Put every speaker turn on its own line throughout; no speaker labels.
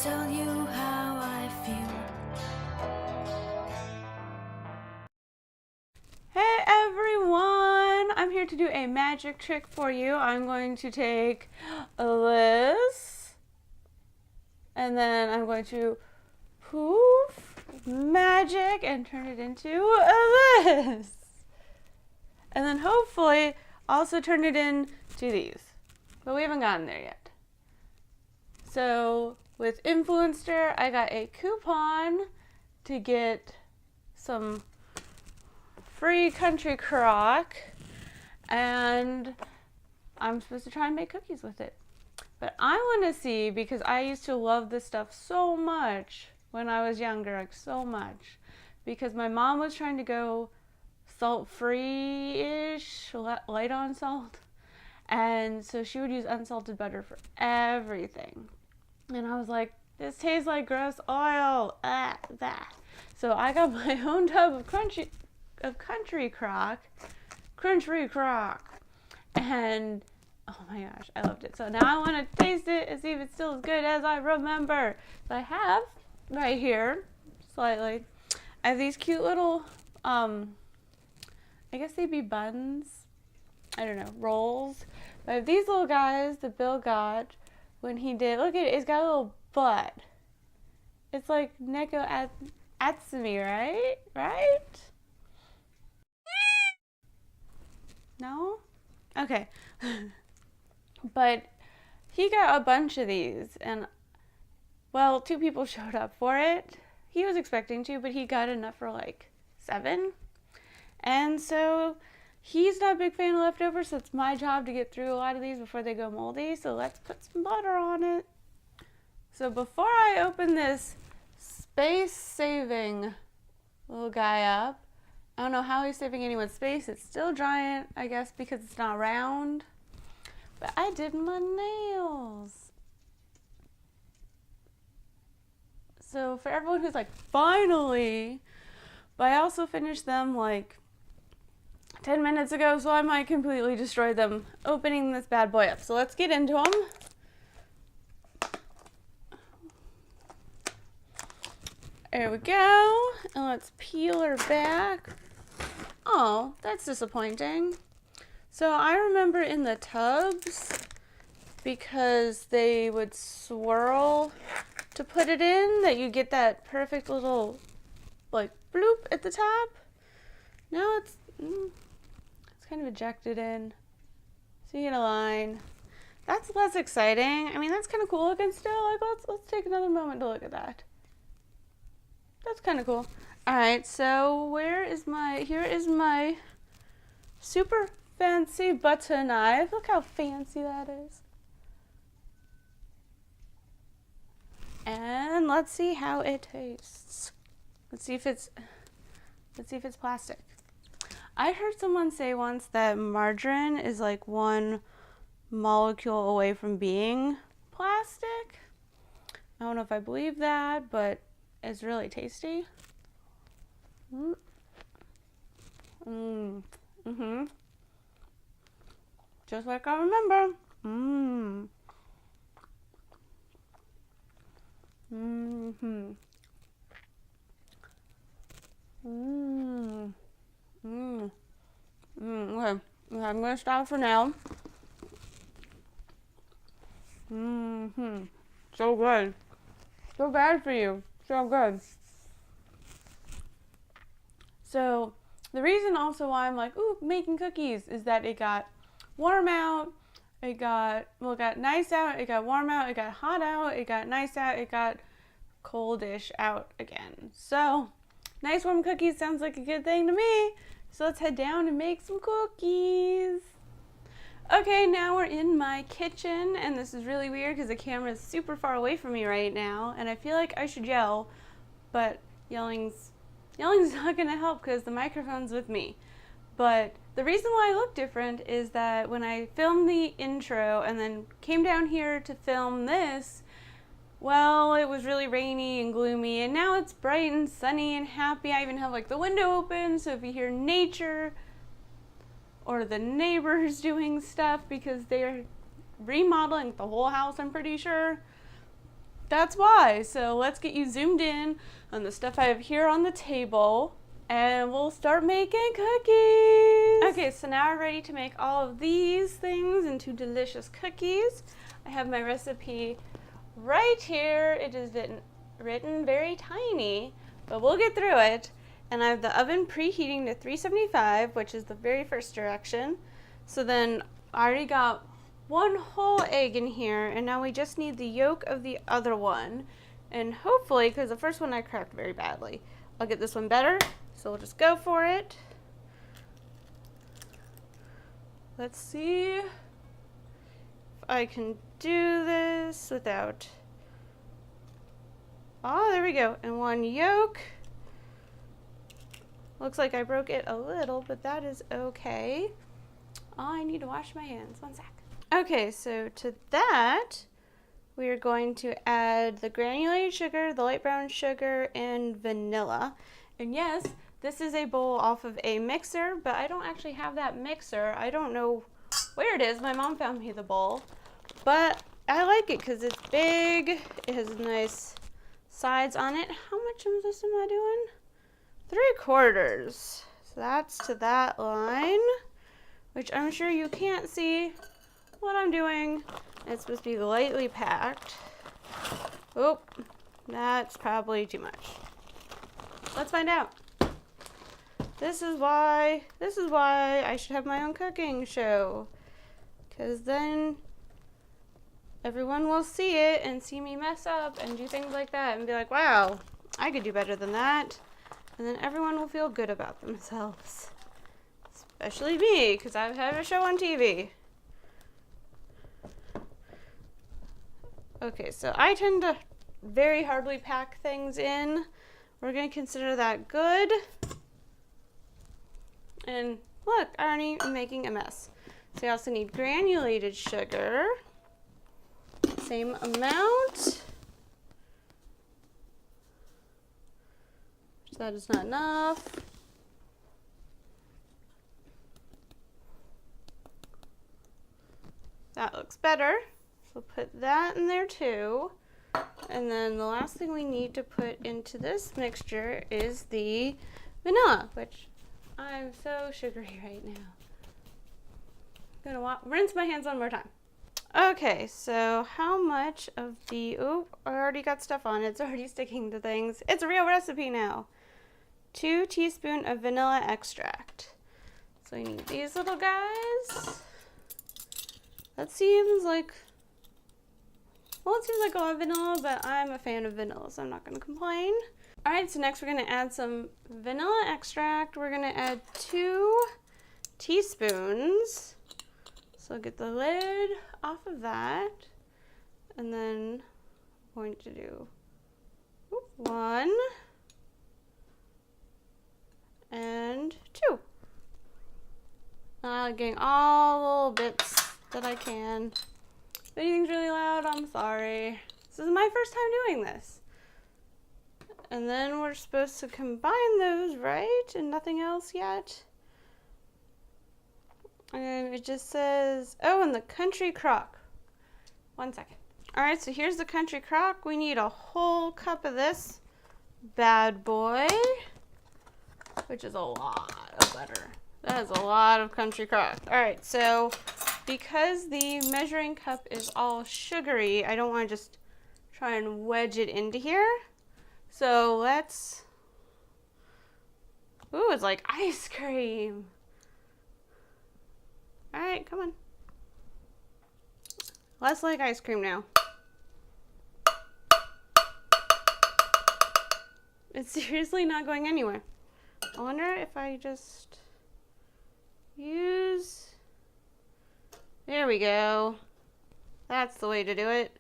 tell you how I feel.
Hey everyone! I'm here to do a magic trick for you. I'm going to take this and then I'm going to poof magic and turn it into this. And then hopefully also turn it into these. But we haven't gotten there yet. So with Influencer, I got a coupon to get some free Country Crock, and I'm supposed to try and make cookies with it. But I want to see, because I used to love this stuff so much when I was younger, like so much, because my mom was trying to go salt-free-ish, light on salt, and so she would use unsalted butter for everything. And I was like, this tastes like gross oil. That. So I got my own tub of Country Crock, and oh my gosh, I loved it. So now I want to taste it and see if it's still as good as I remember. So I have right here, slightly, I have these cute little, I guess they'd be buns, I don't know, rolls. But I have these little guys that Bill got when he did, look at it, it's got a little butt. It's like Neko Atsumi, right? Right? No? Okay. But he got a bunch of these, and well, 2 people showed up for it. He was expecting to, but he got enough for like 7. And so he's not a big fan of leftovers, so it's my job to get through a lot of these before they go moldy. So let's put some butter on it. So before I open this space-saving little guy up, I don't know how he's saving anyone's space. It's still giant, I guess, because it's not round. But I did my nails. So for everyone who's like, finally, but I also finished them like 10 minutes ago, so I might completely destroy them opening this bad boy up. So let's get into them. There we go. And let's peel her back. Oh, that's disappointing. So I remember in the tubs, because they would swirl to put it in, that you get that perfect little like bloop at the top. Now it's kind of ejected in. So you get a line. That's less exciting. I mean, that's kind of cool looking still. Like let's take another moment to look at that. That's kind of cool. All right, so here is my super fancy butter knife. Look how fancy that is. And let's see how it tastes. Let's see if it's plastic. I heard someone say once that margarine is like 1 molecule away from being plastic. I don't know if I believe that, but it's really tasty. Just like I remember. Okay, I'm gonna stop for now. So good. So bad for you. So good. So the reason also why I'm like, ooh, making cookies is that it got warm out, it got nice out, it got warm out, it got hot out, it got nice out, it got coldish out again. So nice warm cookies sounds like a good thing to me. So let's head down and make some cookies. Okay, now we're in my kitchen, and this is really weird because the camera is super far away from me right now, and I feel like I should yell, but yelling's not gonna help because the microphone's with me. But the reason why I look different is that when I filmed the intro and then came down here to film this, well, it was really rainy and gloomy, and now it's bright and sunny and happy. I even have like the window open, so if you hear nature or the neighbors doing stuff because they're remodeling the whole house, I'm pretty sure, that's why. So let's get you zoomed in on the stuff I have here on the table, and we'll start making cookies. Okay, so now we're ready to make all of these things into delicious cookies. I have my recipe right here. It is written very tiny, but we'll get through it. And I have the oven preheating to 375, which is the very first direction. So then I already got one whole egg in here, and now we just need the yolk of the other one. And hopefully, because the first one I cracked very badly, I'll get this one better. So we'll just go for it. Let's see if I can do this without... Oh, there we go. And one yolk. Looks like I broke it a little, but that is okay. Oh, I need to wash my hands. 1 sec. Okay, so to that, we are going to add the granulated sugar, the light brown sugar, and vanilla. And yes, this is a bowl off of a mixer, but I don't actually have that mixer. I don't know where it is. My mom found me the bowl, but I like it because it's big. It has nice sides on it. How much of this am I doing? 3/4. So that's to that line, which I'm sure you can't see what I'm doing. It's supposed to be lightly packed. Oh, that's probably too much. Let's find out. This is why I should have my own cooking show, because then everyone will see it and see me mess up and do things like that and be like, wow, I could do better than that. And then everyone will feel good about themselves. Especially me, because I have a show on TV. Okay, so I tend to very hardly pack things in. We're going to consider that good. And look, I already am making a mess. So you also need granulated sugar. Same amount. That is not enough. That looks better. So put that in there too. And then the last thing we need to put into this mixture is the vanilla, which I'm so sugary right now. I'm gonna rinse my hands one more time. Okay, so how much of the, oh, I already got stuff on it. It's already sticking to things. It's a real recipe now. 2 teaspoons of vanilla extract. So we need these little guys. That seems like, well, it seems like a lot of vanilla, but I'm a fan of vanilla, so I'm not going to complain. All right, so next we're going to add some vanilla extract. We're going to add 2 teaspoons. So get the lid off of that. And then I'm going to do 1 and 2. Getting all the little bits that I can. If anything's really loud, I'm sorry. This is my first time doing this. And then we're supposed to combine those, right? And nothing else yet. And it just says, oh, and the Country Crock. 1 second. All right, so here's the Country Crock. We need a whole cup of this bad boy, which is a lot of butter. That is a lot of Country Crock. All right, so because the measuring cup is all sugary, I don't want to just try and wedge it into here. So let's, ooh, it's like ice cream. All right, come on. Less like ice cream now. It's seriously not going anywhere. I wonder if I just use, there we go. That's the way to do it.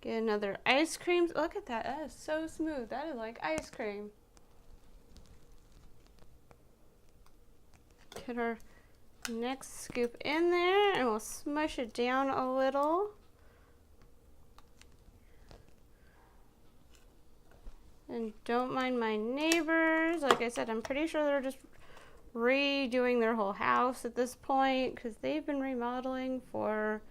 Get another ice cream. Look at that, that is so smooth. That is like ice cream. Get our next scoop in there and we'll smush it down a little. And don't mind my neighbors. Like I said, I'm pretty sure they're just redoing their whole house at this point because they've been remodeling for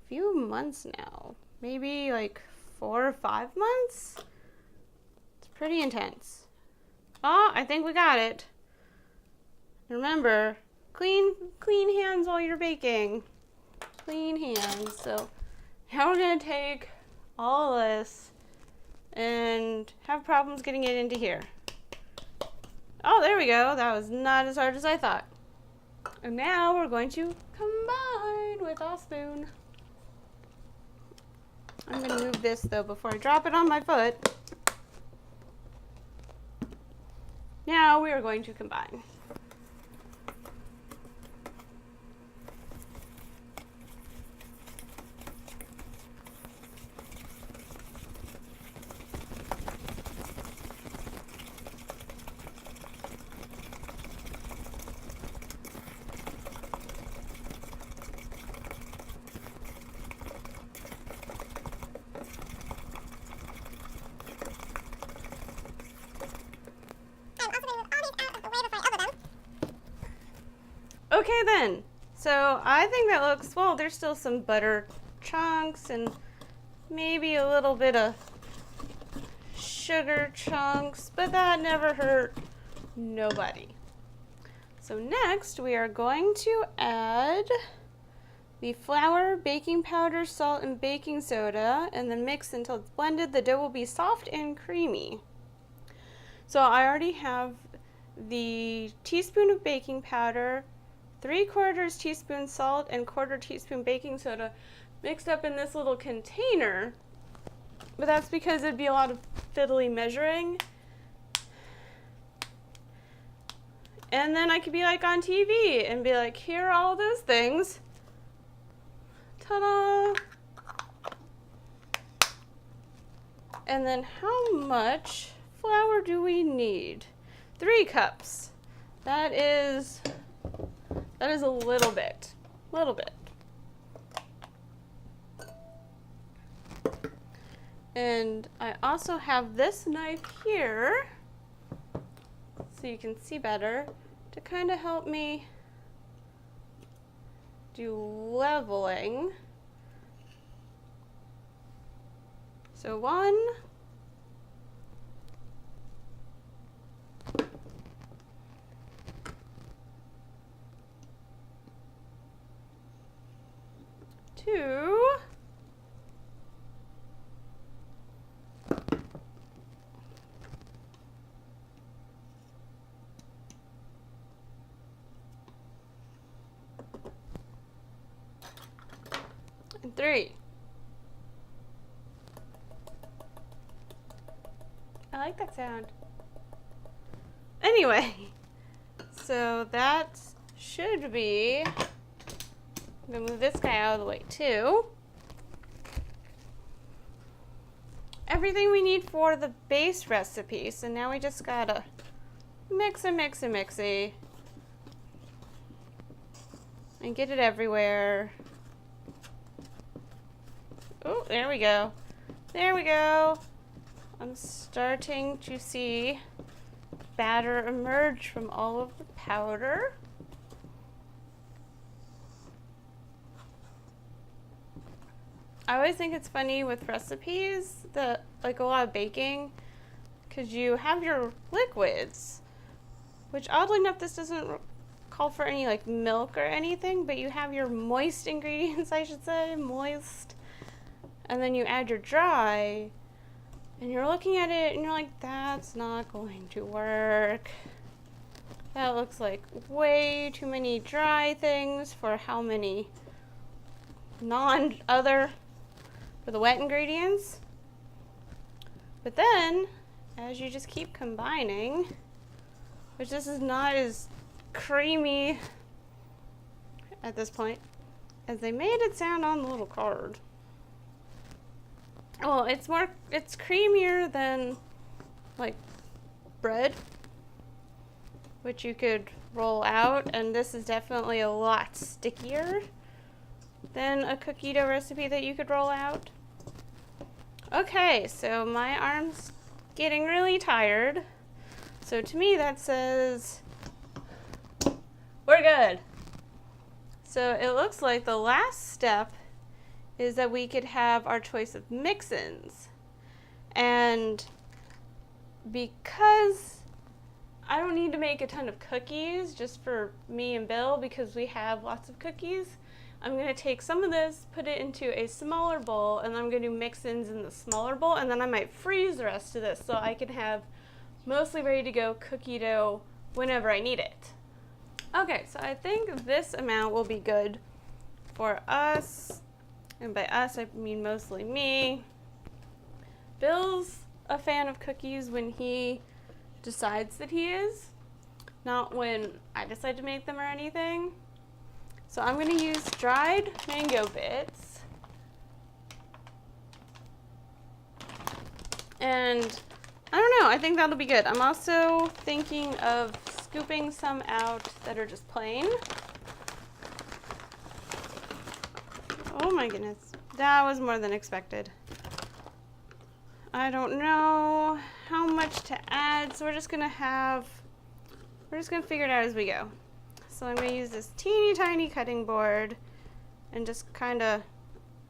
a few months now. Maybe like 4 or 5 months. It's pretty intense. Oh, I think we got it. Remember, clean hands while you're baking. Clean hands. So now we're gonna take all of this and have problems getting it into here. Oh, there we go. That was not as hard as I thought. And now we're going to combine with our spoon. I'm going to move this though before I drop it on my foot. Now we are going to combine. Okay then, so I think that looks, well, there's still some butter chunks and maybe a little bit of sugar chunks, but that never hurt nobody. So next we are going to add the flour, baking powder, salt, and baking soda, and then mix until it's blended. The dough will be soft and creamy. So I already have the teaspoon of baking powder, 3/4 teaspoon salt, and 1/4 teaspoon baking soda mixed up in this little container. But that's because it'd be a lot of fiddly measuring. And then I could be like on TV and be like, here are all those things. Ta-da! And then how much flour do we need? 3 cups. That is a little bit. And I also have this knife here, so you can see better, to kind of help me do leveling. So 1, 2, 3. I like that sound. Anyway, so that should be, I'm gonna move this guy out of the way too. Everything we need for the base recipe. So now we just gotta mix and get it everywhere. Oh, there we go. There we go. I'm starting to see batter emerge from all of the powder. I always think it's funny with recipes that, like a lot of baking, because you have your liquids, which oddly enough this doesn't call for any like milk or anything, but you have your moist ingredients, I should say, moist. And then you add your dry, and you're looking at it and you're like, that's not going to work. That looks like way too many dry things for how many for the wet ingredients. But then, as you just keep combining, which this is not as creamy at this point as they made it sound on the little card. Well, it's creamier than like bread, which you could roll out, and this is definitely a lot stickier than a cookie dough recipe that you could roll out. Okay, so my arm's getting really tired. So to me that says we're good. So it looks like the last step is that we could have our choice of mix-ins. And because I don't need to make a ton of cookies just for me and Bill because we have lots of cookies, I'm going to take some of this, put it into a smaller bowl, and I'm going to do mix-ins in the smaller bowl, and then I might freeze the rest of this so I can have mostly ready to go cookie dough whenever I need it. Okay, so I think this amount will be good for us, and by us I mean mostly me. Bill's a fan of cookies when he decides that he is, not when I decide to make them or anything. So I'm going to use dried mango bits, and I don't know, I think that'll be good. I'm also thinking of scooping some out that are just plain. Oh my goodness, that was more than expected. I don't know how much to add, so we're just gonna figure it out as we go. So I'm gonna use this teeny tiny cutting board and just kinda,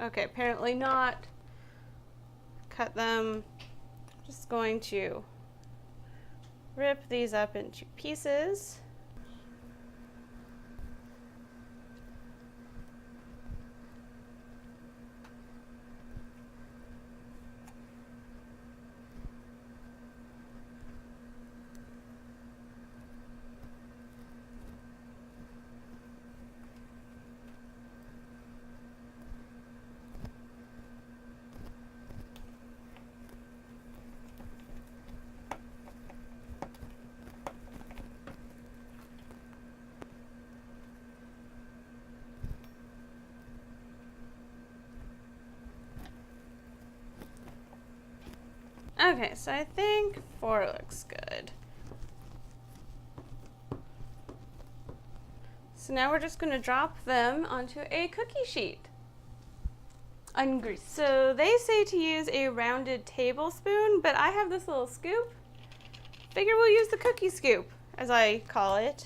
okay, apparently not cut them. Just going to rip these up into pieces. Okay, so I think 4 looks good. So now we're just going to drop them onto a cookie sheet. Ungreased. So they say to use a rounded tablespoon, but I have this little scoop. Figure we'll use the cookie scoop, as I call it.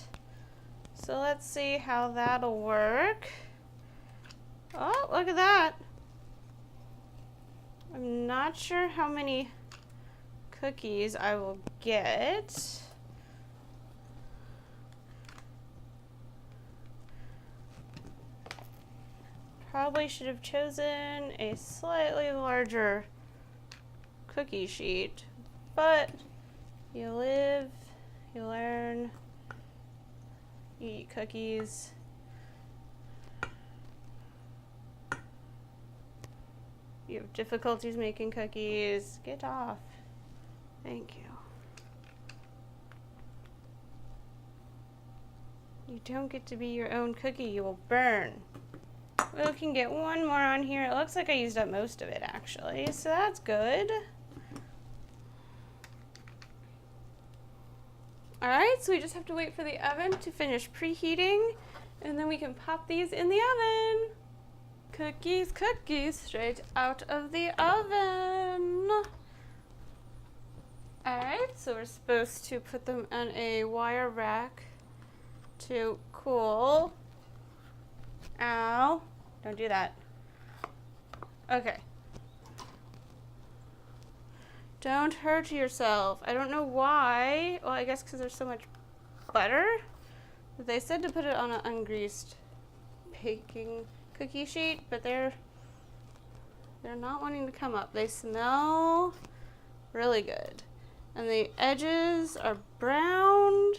So let's see how that'll work. Oh, look at that. I'm not sure how many cookies I will get. Probably should have chosen a slightly larger cookie sheet, but you live, you learn, you eat cookies. You have difficulties making cookies, get off. Thank you. You don't get to be your own cookie, you will burn. We can get one more on here. It looks like I used up most of it actually, so that's good. Alright, so we just have to wait for the oven to finish preheating, and then we can pop these in the oven. Cookies, cookies, straight out of the oven. Alright, so we're supposed to put them on a wire rack to cool. Ow. Don't do that. Okay. Don't hurt yourself. I don't know why. Well, I guess because there's so much butter. But they said to put it on an ungreased baking cookie sheet, but they're not wanting to come up. They smell really good. And the edges are browned.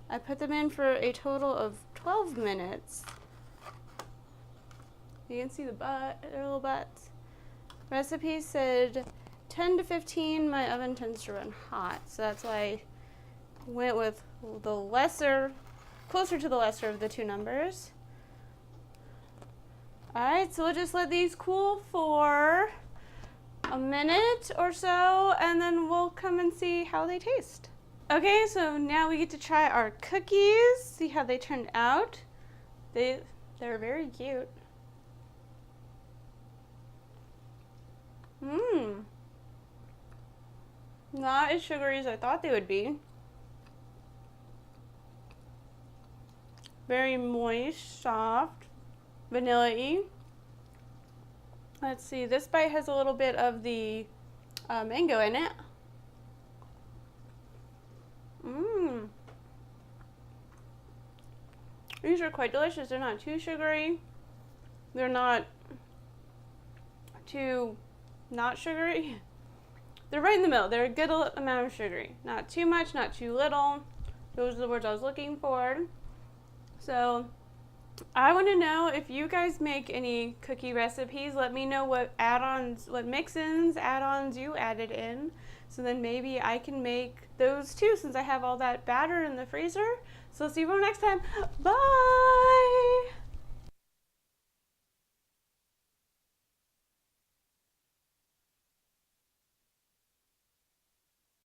I put them in for a total of 12 minutes. You can see the butt, their little butts. Recipe said 10 to 15. My oven tends to run hot, so that's why I went with the lesser, closer to the lesser of the two numbers. Alright, so we'll just let these cool for a minute or so, and then we'll come and see how they taste. Okay, so now we get to try our cookies, see how they turned out. They're very cute. Not as sugary as I thought they would be. Very moist, soft, vanilla-y. Let's see, this bite has a little bit of the mango in it. Mmm. These are quite delicious. They're not too sugary. They're not too not sugary. They're right in the middle. They're a good amount of sugary. Not too much, not too little. Those are the words I was looking for. So I want to know if you guys make any cookie recipes. Let me know what add-ons, what mix-ins, add-ons you added in. So then maybe I can make those too, since I have all that batter in the freezer. So see you all next time. Bye!